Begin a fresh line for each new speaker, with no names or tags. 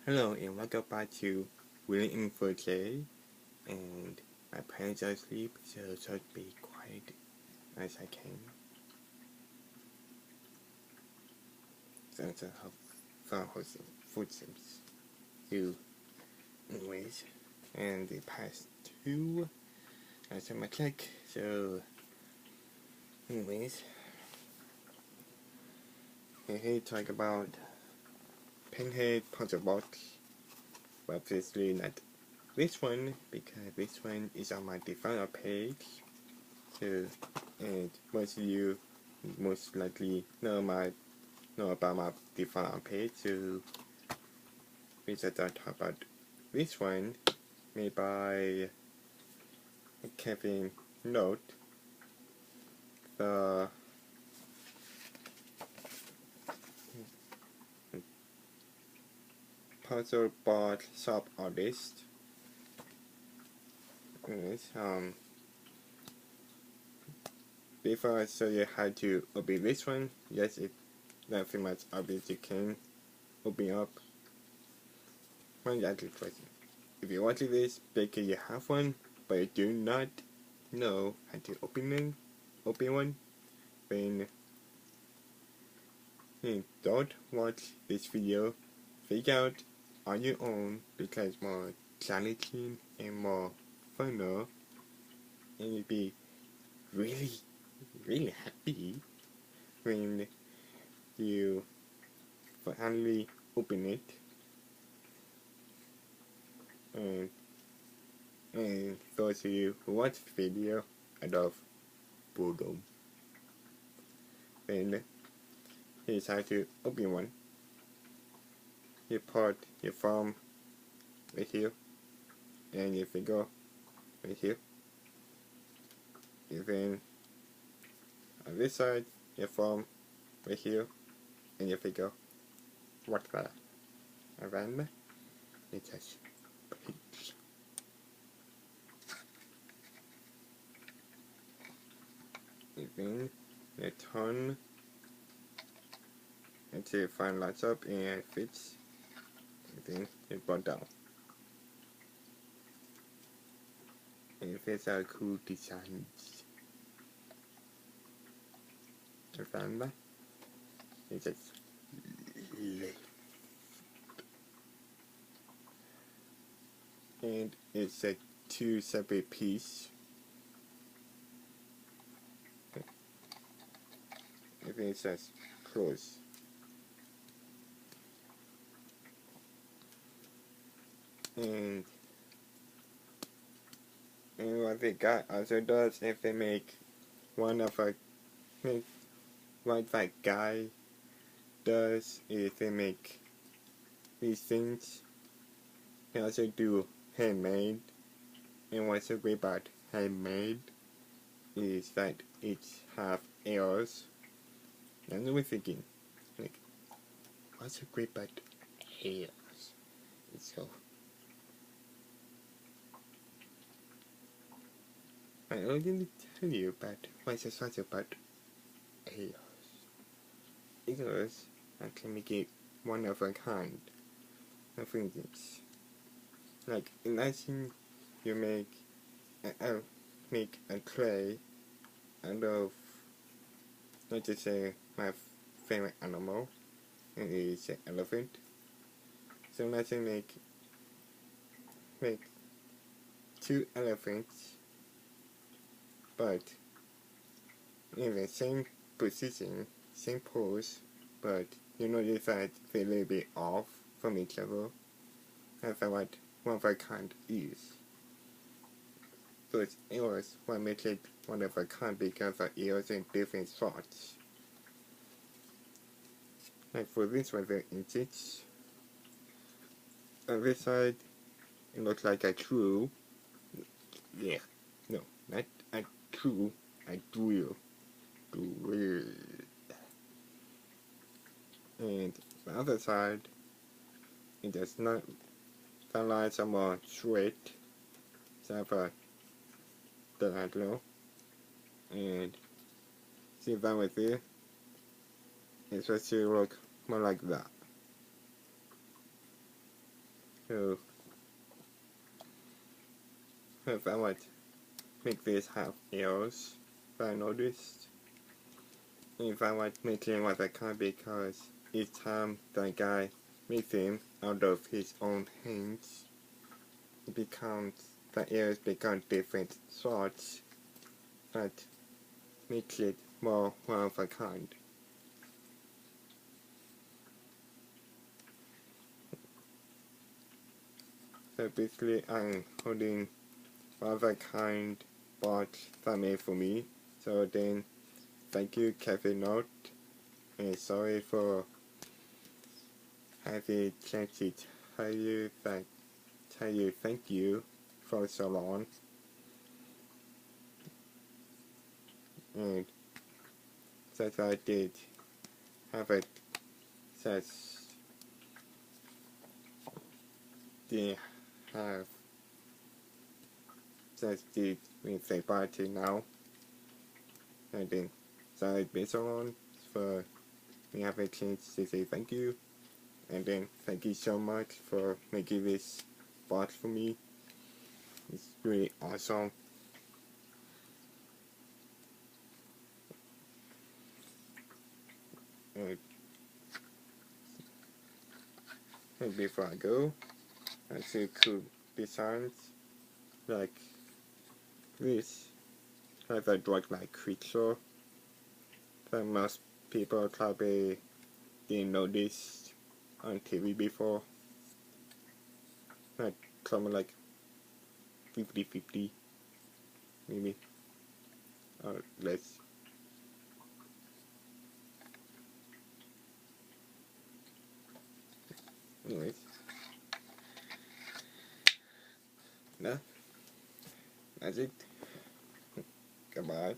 Hello and welcome back to Wil-m-full-j, and my parents are asleep, so try to be quiet as I can. Since I have found footsteps you anyways. And the past two I said my check, so anyways. We're here to talk about Pinhead puzzle box, but obviously not this one because this one is on my default page. So, and most of you most likely know about my default page, so we just talk about this one made by Kevin Note, the puzzle board shop artist. Anyways, before I show you how to open this one, yes, it's nothing much obvious. You can open up one actual question. If you're watching this because you have one, but you do not know how to open one, then you don't watch this video. Figure out on your own because it's more challenging and more funner, and you'll be really happy when you finally open it. And those of you who watch the video out of boredom, then here's how to open one. You put your thumb right here and your finger right here, and then on this side your thumb right here and your finger right there, and then it says peach. And then you turn until it finally lines up and it fits, and then you put down. And it fits out cool designs. And then it says lift. And it's a two separate piece. And then it says close. And what the guy also does, if they make what that guy does is they make these things. They also do handmade, and what's so great about handmade is that it's have errors. And I was thinking, like, what's so great about errors? It's so I already tell you about what's so special about errors. Errors actually make it one of a kind. For instance, like imagine you make a clay out of, let's just say my favorite animal, and it is an elephant. So imagine make two elephants, but in the same position, same pose, but you notice that they're a little bit off from each other. That's what one of a kind is. So it's errors what makes it one of a kind because of errors in different spots. Like for this one, the inches. On this side, it looks like a true. Yeah, no, not a true, a drill. Drill. And the other side, it does not. The lines are more straight. So I diagonal. And see that right there? It's supposed to look more like that. So if I would make this have ears, but I noticed if I would make him with a car because each time the guy makes him out of his own hands, it becomes the ears become different sorts that makes it more one of a kind. So basically I'm holding one of a kind box that made for me. So then thank you Cafe Note, and sorry for having chance to tell you thank you for so long. And since I did have it says they have since did we say bye to now, and then so it's been so long for me having a chance to say thank you, and then thank you so much for making this box for me. It's really awesome. And before I go, I see cool designs like this. Have a dog-like creature that most people probably didn't notice on TV before. Like something like 50-50, maybe, or less. Anyways, no, that's it. Goodbye.